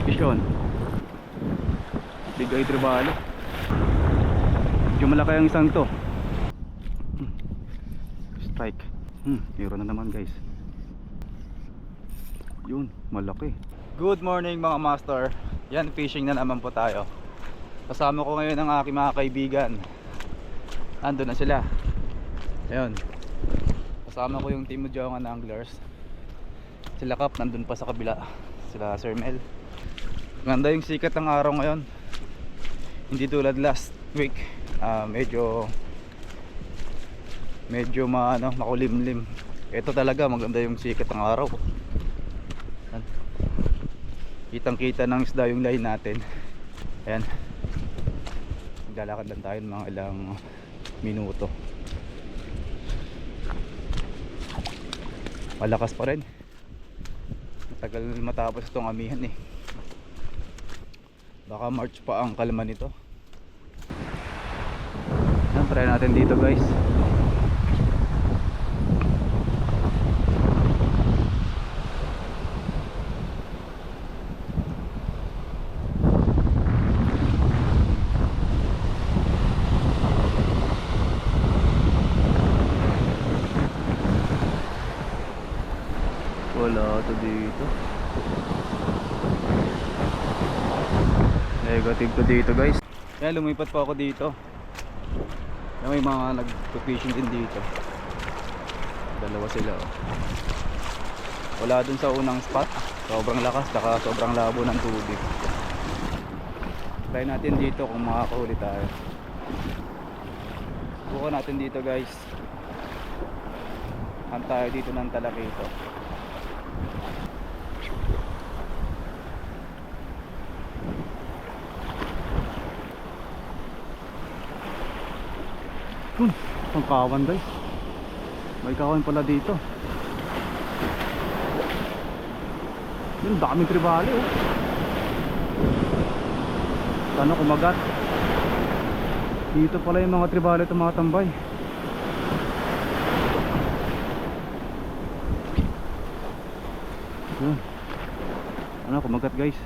Isyon. Big eye tribalo. Medyo malaki ang isang to. Strike. Meron na naman guys. Yun, malaki. Good morning mga master. Yan, fishing na naman po tayo. Kasama ko ngayon ang aking mga kaibigan. Ando na sila. Ayun. Kasama ko yung team mo Jongan Anglers. Sila Kap nandun pa sa kabila. Sila Sir Mel. Ganda yung sikat ng araw ngayon. Hindi tulad last week. Medyo makulimlim. Ito talaga maganda yung sikat ng araw. Kitang kita ng isda yung line natin. Ayan. Maglalakad lang tayo ng mga ilang minuto. Malakas pa rin. Matagal matapos itong amihan eh. Baka March pa ang kalma nito. Ayan, try natin dito guys. Wala to dito. Negative to dito guys. Kaya lumipat pa ako dito. Kaya may mga nag-fishing din dito. Dalawa sila oh. Wala dun sa unang spot. Sobrang lakas, saka sobrang labo ng tubig. Try natin dito kung makakahuli tayo. Bukan natin dito guys. Han tayo dito ng talakito. Ang kawan guys. May kawan pala dito. Yung daming tribali oh. Sana kumagat. Dito pala yung mga tribali tumatambay. Yun. Ano kumagat guys.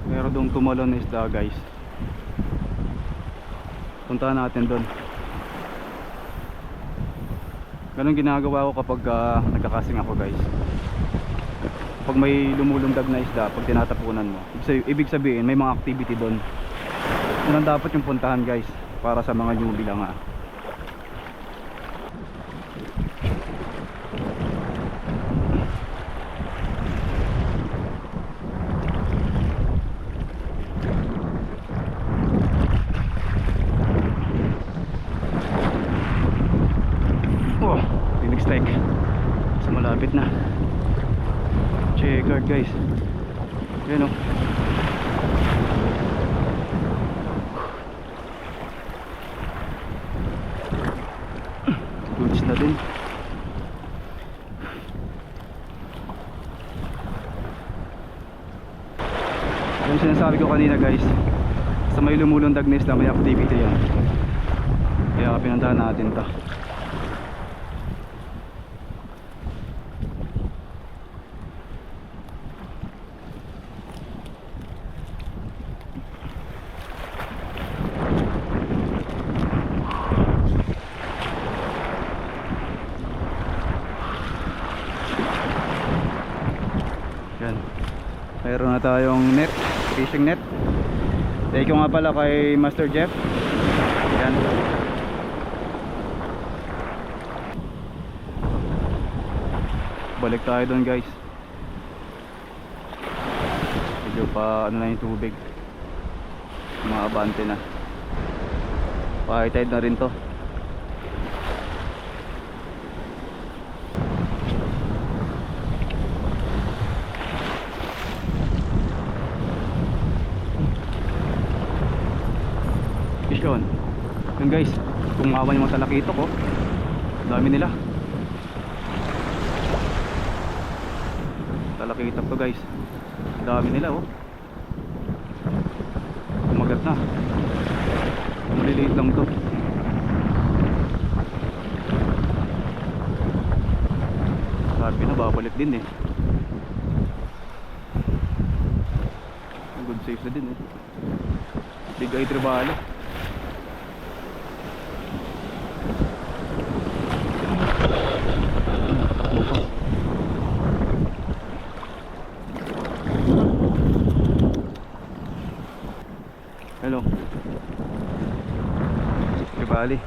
Meron doon tumalon na isda guys. Puntahan natin doon. Ganun ginagawa ko kapag nagkakasing ako guys. Pag may lumulundag na isda, pag tinatapunan mo, ibig sabihin may mga activity doon. Yun ang dapat yung puntahan guys. Para sa mga newbie lang ha. Strike so malapit na. Checkered guys. Yan o. Goods na din. Yung sinasabi ko kanina guys, sa may lumulundag na isla may activity yan. Kaya pinuntahan natin to. Mayroon na tayong net, fishing net. Thank you nga pala kay Master Jeff. Yan. Balik tayo doon guys. Medyo pa ano na yung tubig. Maabante na. Pa-high tide na rin to. Yun guys, kung mawan yung mga talakito ko, dami nila. Talakito to guys, dami nila oh. Kumagat na. Maliliit lang to. Sabi na babalik din eh. Good safe na din eh. Big eye tribalo. Hello. Tribali.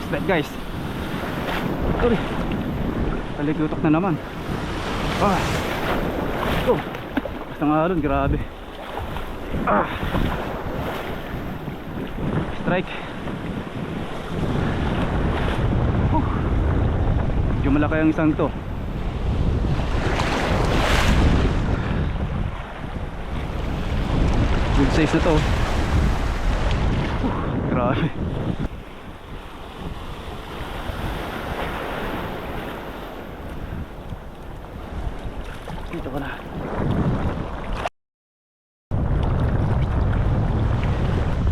Slide guys. Sorry. Talikutok na naman. Ah. Oh. Basta nga ron, grabe. Ah. Strike. Medyo malaki ang isang to. Good size na to. Grabe. Dito ko na.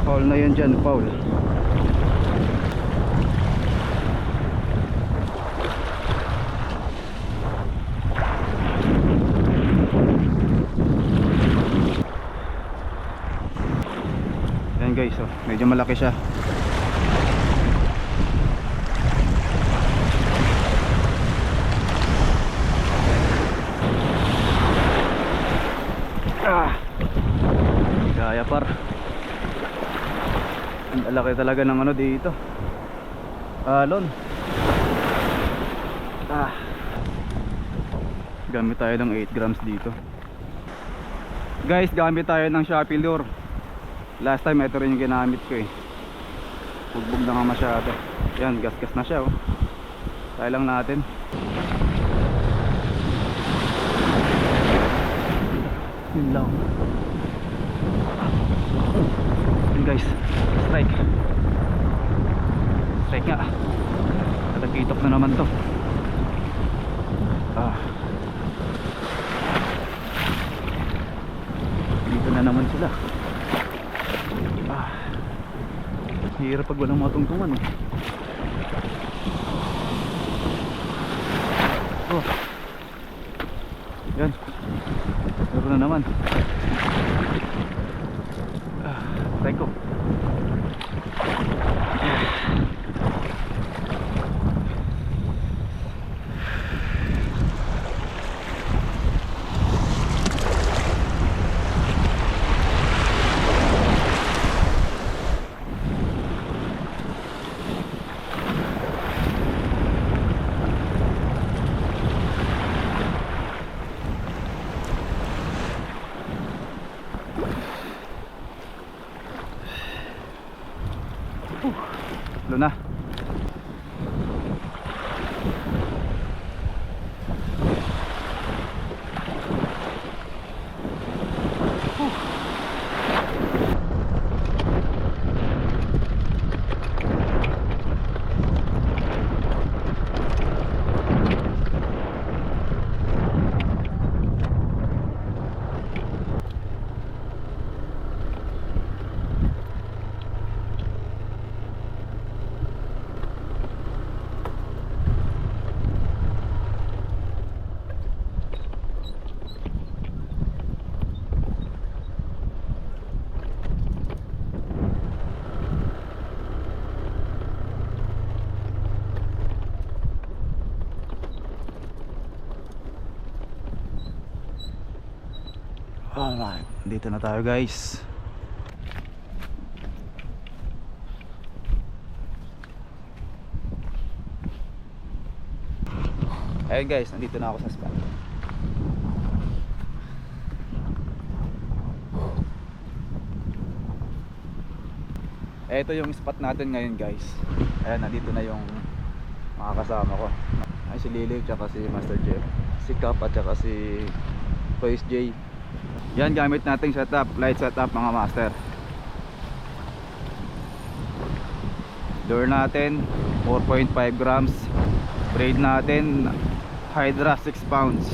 Foul na yan dyan, foul. Yan guys, oh, medyo malaki siya. Kaya par. Ang laki talaga ng ano dito. Alon. Gamit tayo ng 8 grams dito. Guys, gamit tayo ng Shopee lure. Last time ito rin yung ginamit ko eh. Bugbog na nga masyado. Yan, gas-gas na siya oh. Tayo lang natin. Yun lang. Yun guys, strike. Strike nga. Natakitok na naman to. Dito na naman sila. Hirap pag walang matungtungan eh. Oh. Yan. Meron na naman. Try ko. Na. Alright, dito na tayo guys. Ayun guys, nandito na ako sa spot. Ito yung spot natin ngayon guys. Ayan, nandito na yung makakasama ko. Ay, si Lily tsaka si Master Jeff, si Cap at tsaka si Toys J. Yan gamit nating setup, light setup mga master. Lure natin 4.5 grams. Braid natin Hydra 6 pounds,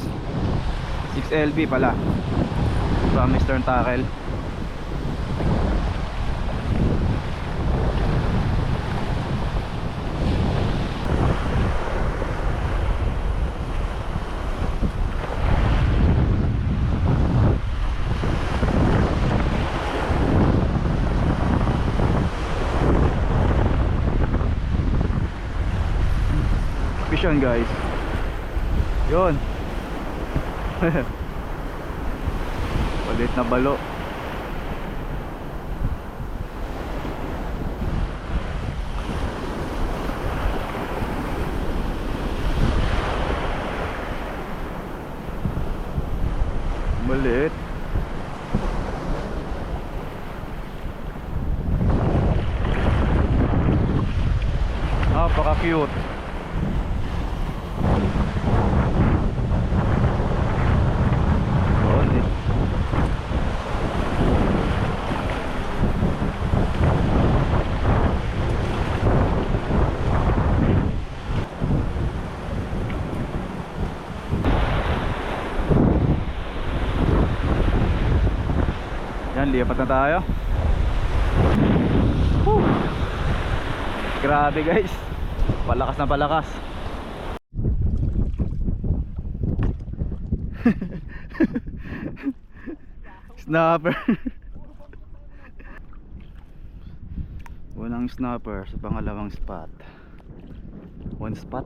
6 LB pala from Eastern Tackle. Vision guys, yun. Palit na balo. Maliit. Napaka cute. Yan, lipat na tayo. Whew. Grabe guys, palakas na palakas. Snapper. Unang snapper sa pangalawang spot. One spot.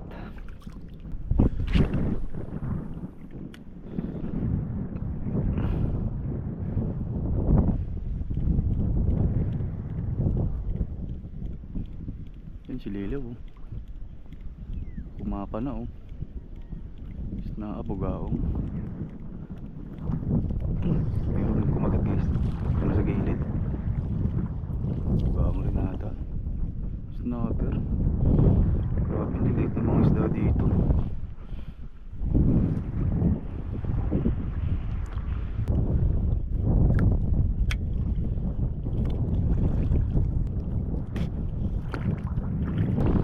Yan si Lilo oh. Kumapa na oh. Naabugaong. Meron kumagat guys. Ano sa gilid. Bugaong rin nata. Snapper. Grabe niliit ng mga isda dito.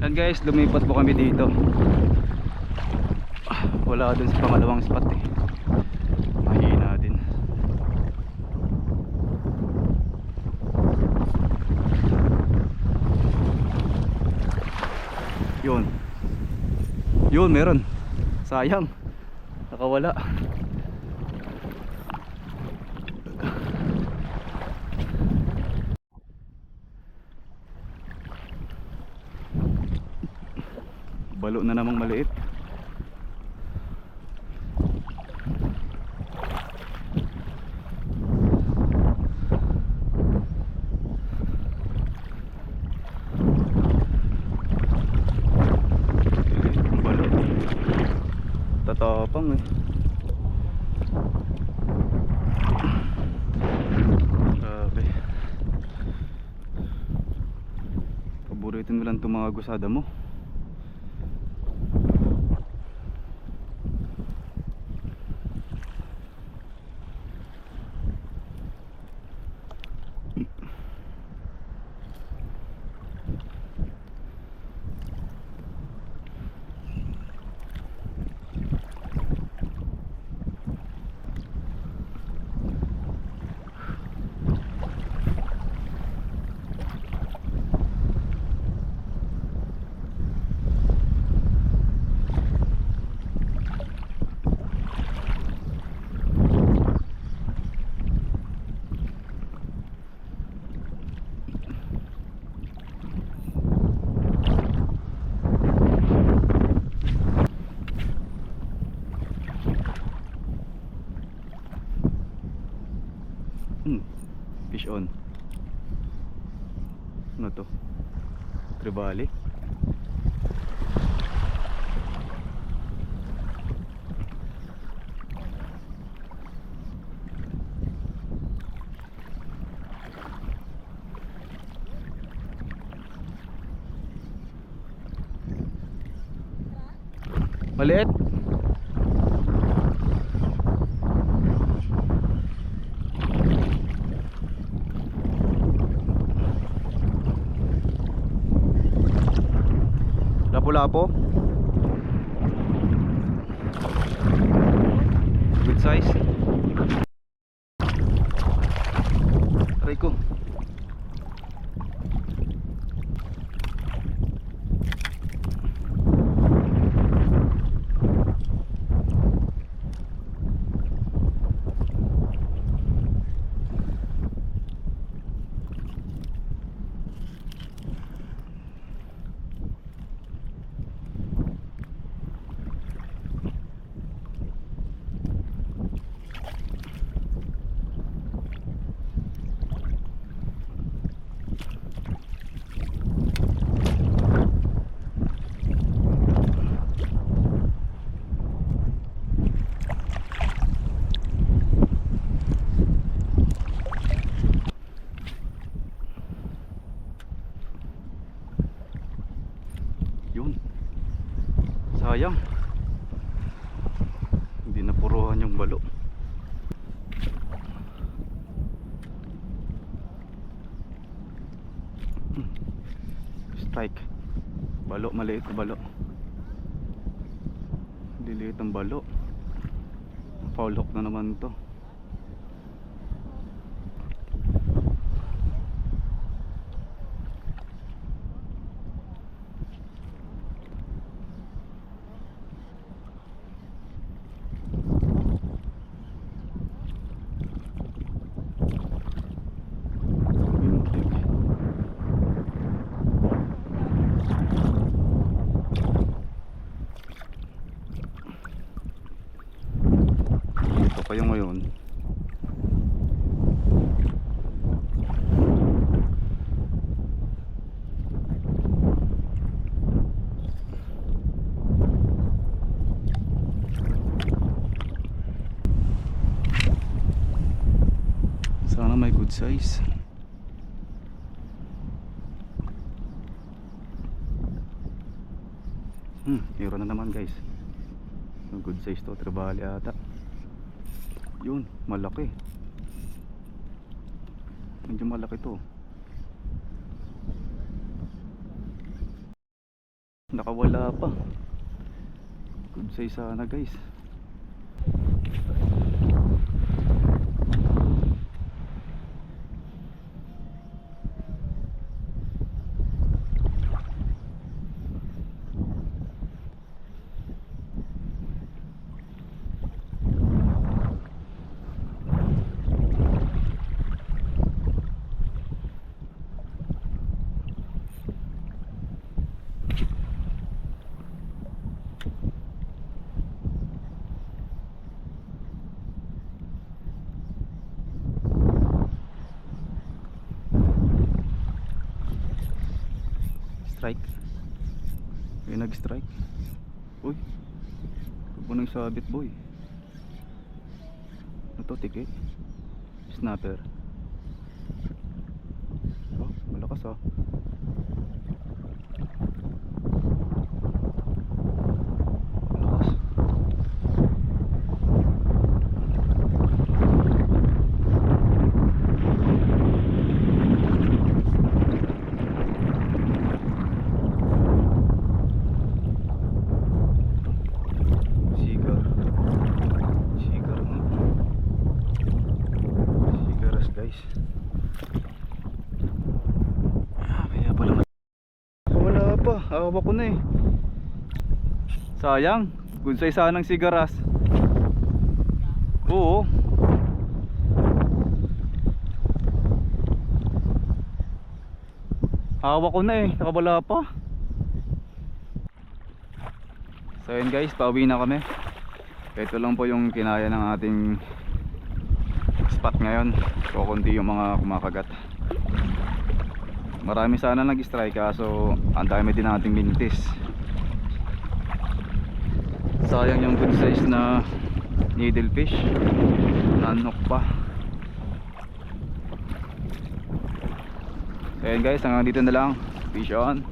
Yan guys, lumipat po kami dito. Wala dun sa pangalawang spot eh. Mahina din. Yun. Yun, meron. Sayang. Nakawala. Balo na namang maliit. Balo. Tatapang eh. Grabe. Paborito mo lang itong mga gusada mo. Fish on. Ano to? Trevally. Maliit. Lapu-lapo. Good size. Try ko. Yun. Sayang. Hindi napuruhan yung balo. Strike. Balo, maliit na balo. Diliit ang balo. Foul hook na naman to. Ito kayo ngayon. Sana may good size. Hero na naman guys. Good size to, tribali ata. Yun, malaki. Medyo malaki to. Nakawala pa. Good size sana guys. Strike. May nag-strike. Uy, huwag mo nang sabit boy. Ano to, ticket? Snapper. Oh, malakas ah. Malakas. Kaya pala wala pa, hawak ko na eh. Sayang, good size sanang sigaras. Oo. Hawak ko na eh, nakawala pa. So yun guys, pauwi na kami. Ito lang po yung kinaya ng ating spot ngayon. Kukunti yung mga kumakagat. Marami sana nag-strike kaso ang dami din nating mintis. Sayang yung good size na needlefish. Nanok pa. Ayan guys, hanggang dito na lang. Fish on.